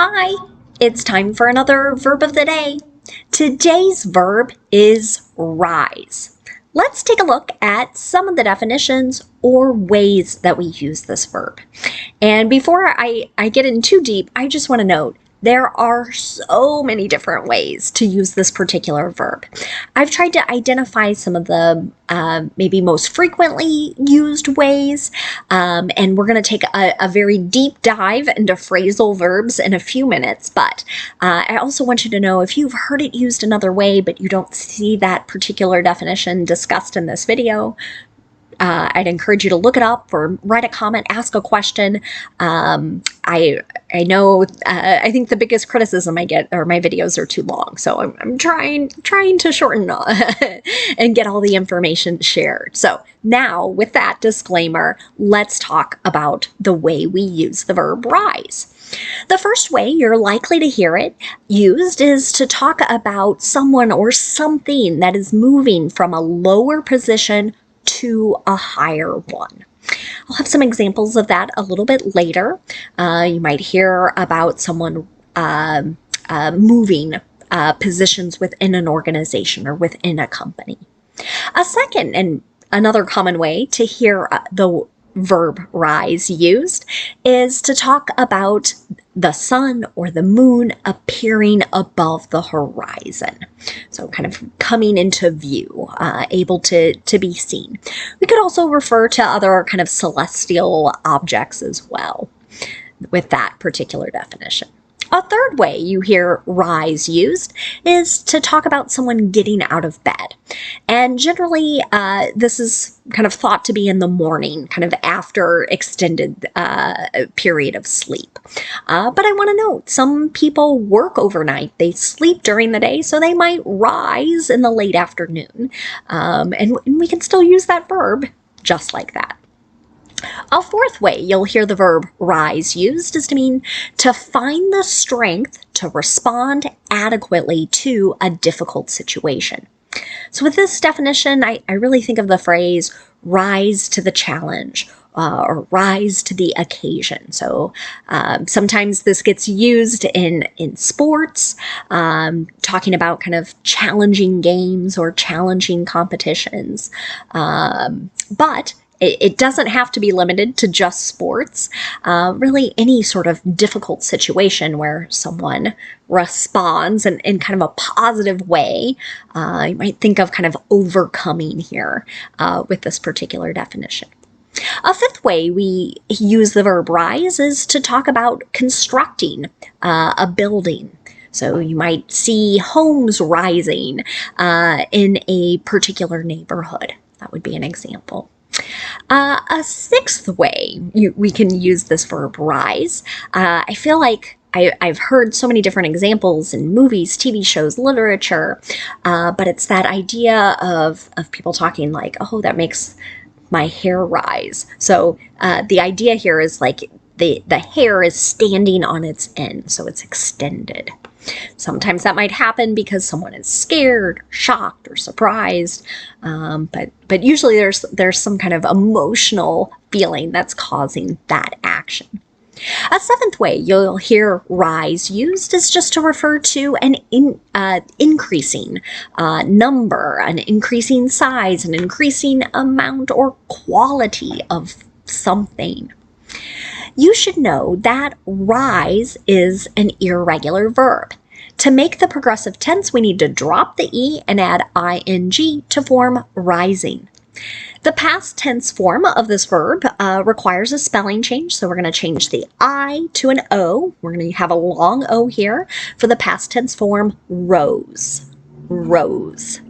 Hi, it's time for another verb of the day. Today's verb is rise. Let's take a look at some of the definitions or ways that we use this verb. And before I get in too deep, I just want to note there are so many different ways to use this particular verb. I've tried to identify some of the maybe most frequently used ways, and we're going to take a very deep dive into phrasal verbs in a few minutes, but I also want you to know if you've heard it used another way, but you don't see that particular definition discussed in this video, I'd encourage you to look it up or write a comment, ask a question. I know, I think the biggest criticism I get are my videos are too long, so I'm trying to shorten and get all the information shared. So now, with that disclaimer, let's talk about the way we use the verb rise. The first way you're likely to hear it used is to talk about someone or something that is moving from a lower position to a higher one. I'll have some examples of that a little bit later. You might hear about someone moving positions within an organization or within a company. A second and another common way to hear the verb rise used is to talk about the sun or the moon appearing above the horizon. So kind of coming into view, able to be seen. We could also refer to other kind of celestial objects as well with that particular definition. A third way you hear rise used is to talk about someone getting out of bed. And generally, this is kind of thought to be in the morning, kind of after extended period of sleep. But I want to note, some people work overnight. They sleep during the day, so they might rise in the late afternoon. And we can still use that verb just like that. A fourth way you'll hear the verb rise used is to mean to find the strength to respond adequately to a difficult situation. So with this definition, I really think of the phrase rise to the challenge or rise to the occasion. So sometimes this gets used in sports, talking about kind of challenging games or challenging competitions. But it doesn't have to be limited to just sports. Really, any sort of difficult situation where someone responds in kind of a positive way. You might think of kind of overcoming here with this particular definition. A fifth way we use the verb rise is to talk about constructing a building. So you might see homes rising in a particular neighborhood. That would be an example. A sixth way we can use this verb rise, I feel like I've heard so many different examples in movies, TV shows, literature, but it's that idea of people talking like, oh, that makes my hair rise. So the idea here is like the hair is standing on its end, so it's extended. Sometimes that might happen because someone is scared, shocked, or surprised, but usually there's some kind of emotional feeling that's causing that action. A seventh way you'll hear rise used is just to refer to an increasing number, an increasing size, an increasing amount or quality of something. You should know that rise is an irregular verb. To make the progressive tense, we need to drop the E and add ing to form rising. The past tense form of this verb requires a spelling change, so we're going to change the I to an O. We're going to have a long O here for the past tense form rose, rose.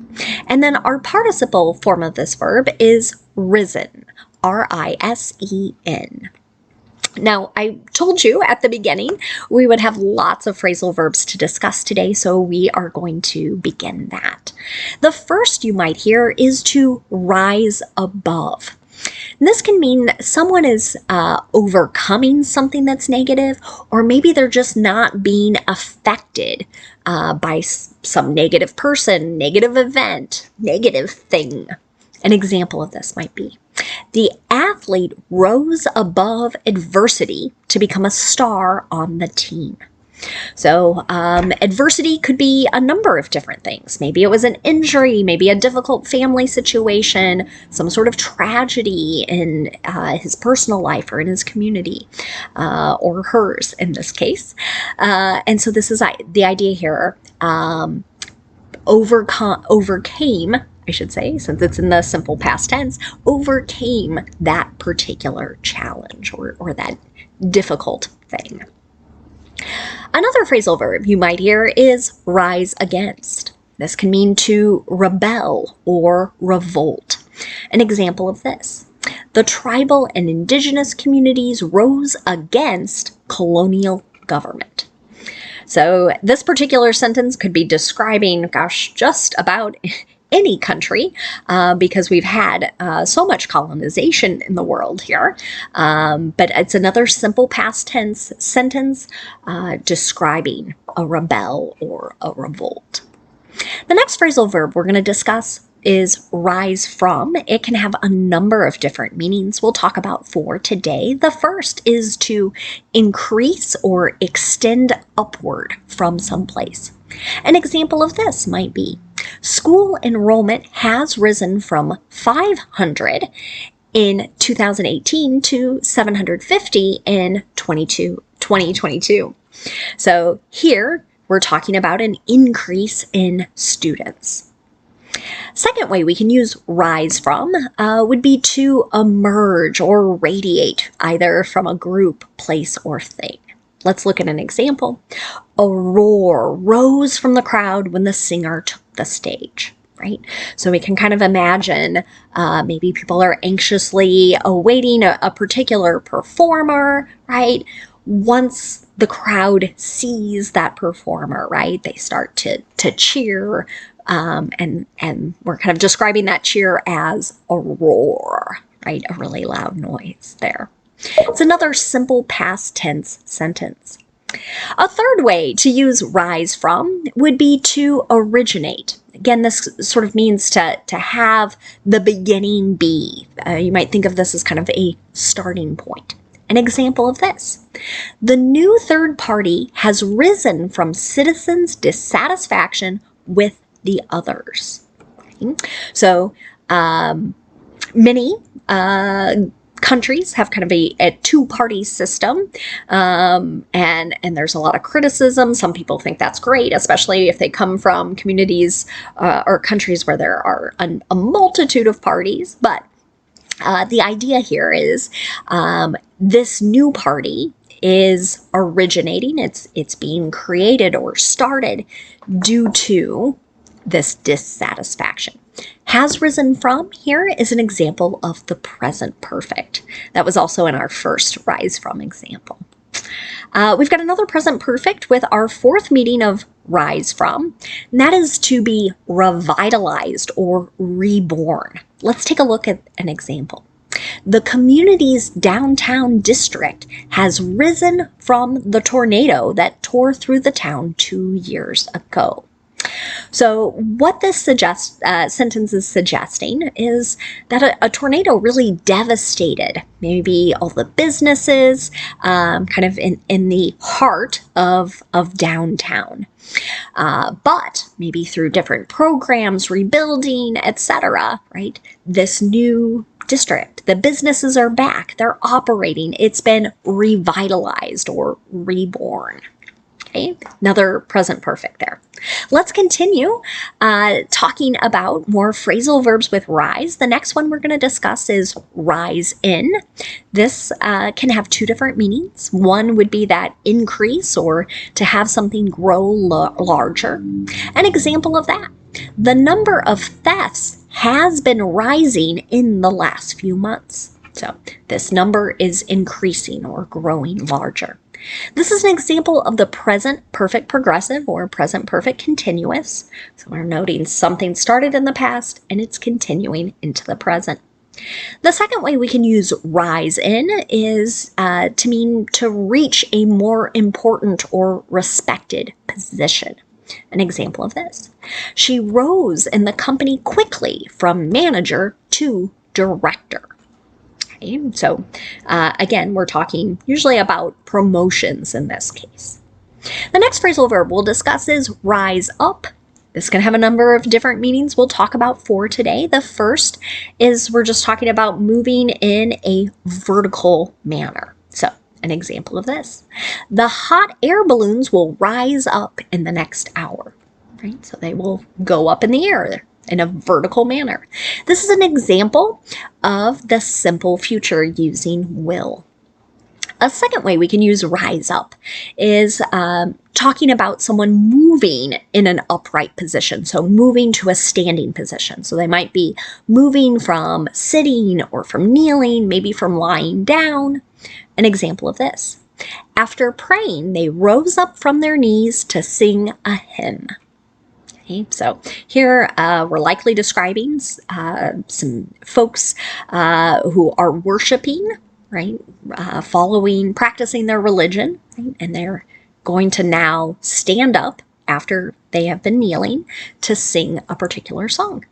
And then our participle form of this verb is risen, R-I-S-E-N. Now, I told you at the beginning we would have lots of phrasal verbs to discuss today, so we are going to begin that. The first you might hear is to rise above. And this can mean someone is overcoming something that's negative, or maybe they're just not being affected by some negative person, negative event, negative thing. An example of this might be, the athlete rose above adversity to become a star on the team. So adversity could be a number of different things. Maybe it was an injury, maybe a difficult family situation, some sort of tragedy in his personal life or in his community, or hers in this case. And so this is the idea here. Overcame, I should say, since it's in the simple past tense, overcame that particular challenge or that difficult thing. Another phrasal verb you might hear is rise against. This can mean to rebel or revolt. An example of this: the tribal and indigenous communities rose against colonial government. So this particular sentence could be describing, just about any country, because we've had so much colonization in the world here. But it's another simple past tense sentence describing a rebel or a revolt. The next phrasal verb we're going to discuss is rise from. It can have a number of different meanings. We'll talk about 4 today. The first is to increase or extend upward from someplace. An example of this might be: school enrollment has risen from 500 in 2018 to 750 in 2022. So here we're talking about an increase in students. Second way we can use rise from would be to emerge or radiate, either from a group, place, or thing. Let's look at an example. A roar rose from the crowd when the singer took the stage, right? So we can kind of imagine maybe people are anxiously awaiting a particular performer, right? Once the crowd sees that performer, right, they start to cheer, and we're kind of describing that cheer as a roar, right? A really loud noise there. It's another simple past tense sentence. A third way to use rise from would be to originate. Again, this sort of means to have the beginning be. You might think of this as kind of a starting point. An example of this: the new third party has risen from citizens' dissatisfaction with the others. Okay? So many countries have kind of a two-party system, and there's a lot of criticism. Some people think that's great, especially if they come from communities or countries where there are a multitude of parties. But the idea here is this new party is originating. It's being created or started due to this dissatisfaction. Has risen from here is an example of the present perfect. That was also in our first rise from example. We've got another present perfect with our fourth meaning of rise from, and that is to be revitalized or reborn. Let's take a look at an example. The community's downtown district has risen from the tornado that tore through the town 2 years ago. So what this sentence is suggesting is that a tornado really devastated maybe all the businesses kind of in the heart of downtown. But maybe through different programs, rebuilding, etc., right? This new district, the businesses are back, they're operating, it's been revitalized or reborn. Okay, another present perfect there. Let's continue talking about more phrasal verbs with rise. The next one we're going to discuss is rise in. This can have 2 different meanings. One would be that increase or to have something grow larger. An example of that: the number of thefts has been rising in the last few months. So this number is increasing or growing larger. This is an example of the present perfect progressive or present perfect continuous. So we're noting something started in the past and it's continuing into the present. The second way we can use rise in is to mean to reach a more important or respected position. An example of this: she rose in the company quickly from manager to director. So again, we're talking usually about promotions in this case. The next phrasal verb we'll discuss is rise up. This can have a number of different meanings we'll talk about for today. The first is we're just talking about moving in a vertical manner. So, an example of this. The hot air balloons will rise up in the next hour, right? So they will go up in the air in a vertical manner. This is an example of the simple future using will. A second way we can use rise up is talking about someone moving in an upright position, so moving to a standing position. So they might be moving from sitting or from kneeling, maybe from lying down. An example of this. After praying, they rose up from their knees to sing a hymn. Okay, so here we're likely describing some folks who are worshiping, right, practicing their religion, right? And they're going to now stand up after they have been kneeling to sing a particular song.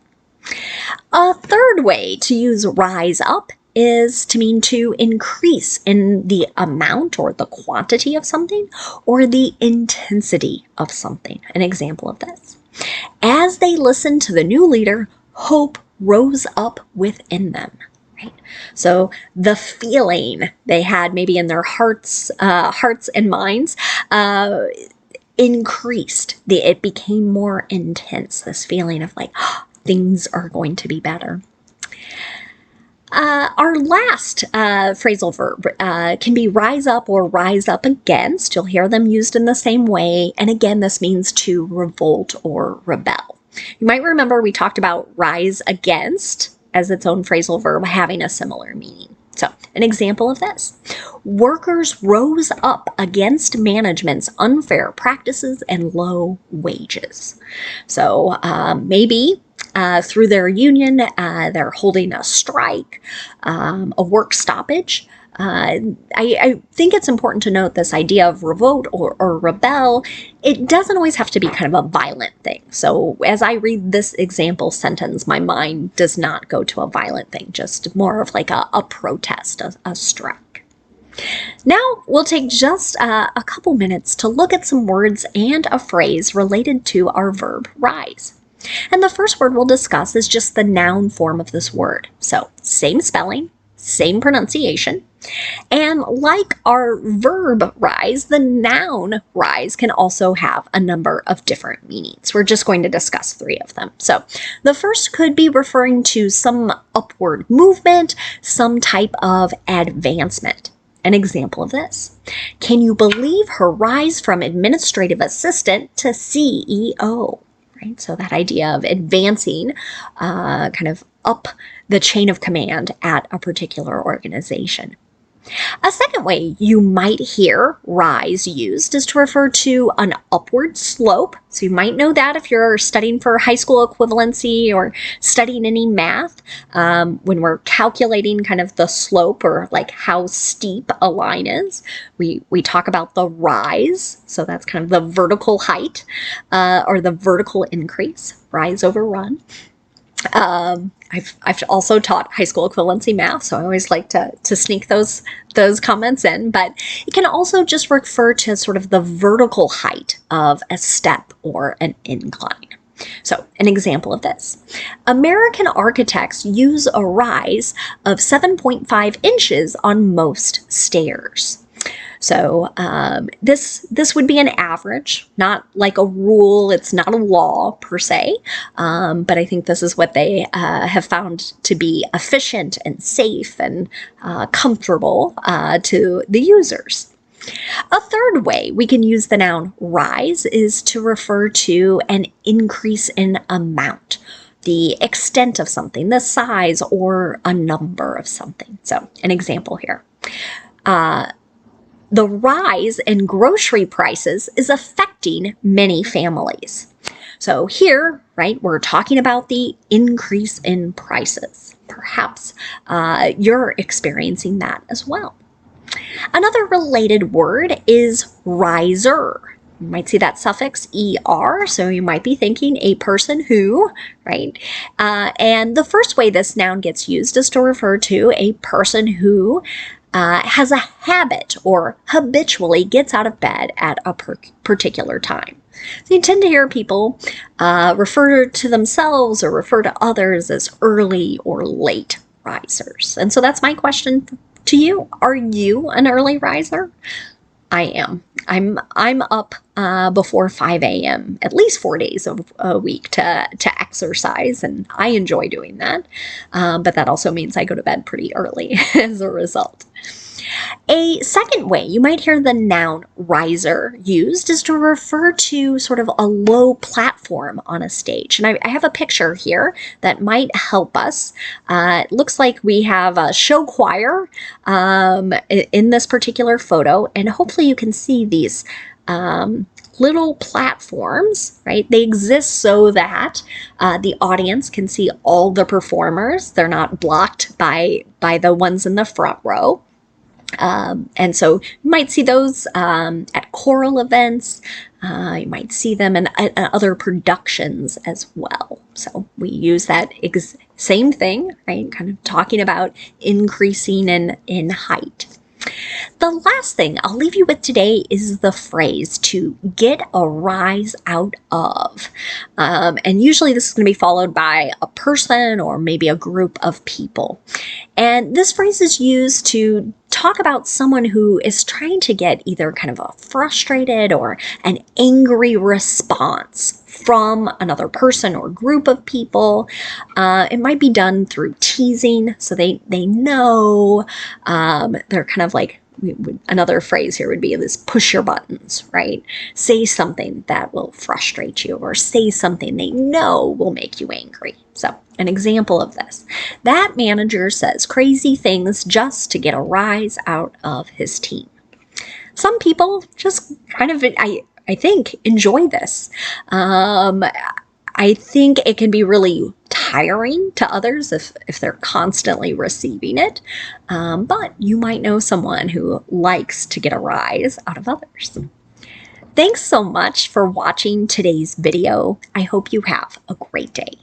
A third way to use rise up is to mean to increase in the amount or the quantity of something or the intensity of something. An example of this. As they listened to the new leader, hope rose up within them. Right? So the feeling they had maybe in their hearts and minds increased. It became more intense, this feeling of like, oh, things are going to be better. Our last phrasal verb can be rise up or rise up against. You'll hear them used in the same way. And again, this means to revolt or rebel. You might remember we talked about rise against as its own phrasal verb having a similar meaning. So, an example of this. Workers rose up against management's unfair practices and low wages. So, maybe through their union, they're holding a strike, a work stoppage. I think it's important to note this idea of revolt or rebel. It doesn't always have to be kind of a violent thing. So as I read this example sentence, my mind does not go to a violent thing, just more of like a protest, a strike. Now we'll take just a couple minutes to look at some words and a phrase related to our verb rise. And the first word we'll discuss is just the noun form of this word. So same spelling, same pronunciation. And like our verb rise, the noun rise can also have a number of different meanings. We're just going to discuss 3 of them. So the first could be referring to some upward movement, some type of advancement. An example of this. Can you believe her rise from administrative assistant to CEO? Right? So that idea of advancing kind of up the chain of command at a particular organization. A second way you might hear rise used is to refer to an upward slope. So you might know that if you're studying for high school equivalency or studying any math, when we're calculating kind of the slope or like how steep a line is, we talk about the rise. So that's kind of the vertical height or the vertical increase, rise over run. I've also taught high school equivalency math, so I always like to sneak those comments in, but it can also just refer to sort of the vertical height of a step or an incline. So, an example of this. American architects use a rise of 7.5 inches on most stairs. So this would be an average, not like a rule. It's not a law per se, but I think this is what they have found to be efficient and safe and comfortable to the users. A third way we can use the noun rise is to refer to an increase in amount, the extent of something, the size or a number of something. So an example here. The rise in grocery prices is affecting many families. So here, right, we're talking about the increase in prices. Perhaps you're experiencing that as well. Another related word is riser. You might see that suffix er, so you might be thinking a person who, right? And the first way this noun gets used is to refer to a person who has a habit or habitually gets out of bed at a particular time. So you tend to hear people refer to themselves or refer to others as early or late risers. And so that's my question to you. Are you an early riser? I am. I'm up before 5 a.m. at least 4 days a week to exercise, and I enjoy doing that. But that also means I go to bed pretty early as a result. A second way you might hear the noun riser used is to refer to sort of a low platform on a stage. And I have a picture here that might help us. It looks like we have a show choir in this particular photo, and hopefully you can see these little platforms, right? They exist so that the audience can see all the performers. They're not blocked by the ones in the front row. And so you might see those at choral events. You might see them in other productions as well. So we use that same thing, right? Kind of talking about increasing in height. The last thing I'll leave you with today is the phrase to get a rise out of. And usually this is going to be followed by a person or maybe a group of people. And this phrase is used to talk about someone who is trying to get either kind of a frustrated or an angry response from another person or group of people. It might be done through teasing, so they know. They're kind of like, another phrase here would be this push your buttons, right? Say something that will frustrate you, or say something they know will make you angry. So an example of this: that manager says crazy things just to get a rise out of his team. Some people just kind of, I think, enjoy this. I think it can be really tiring to others if they're constantly receiving it. But you might know someone who likes to get a rise out of others. Thanks so much for watching today's video. I hope you have a great day.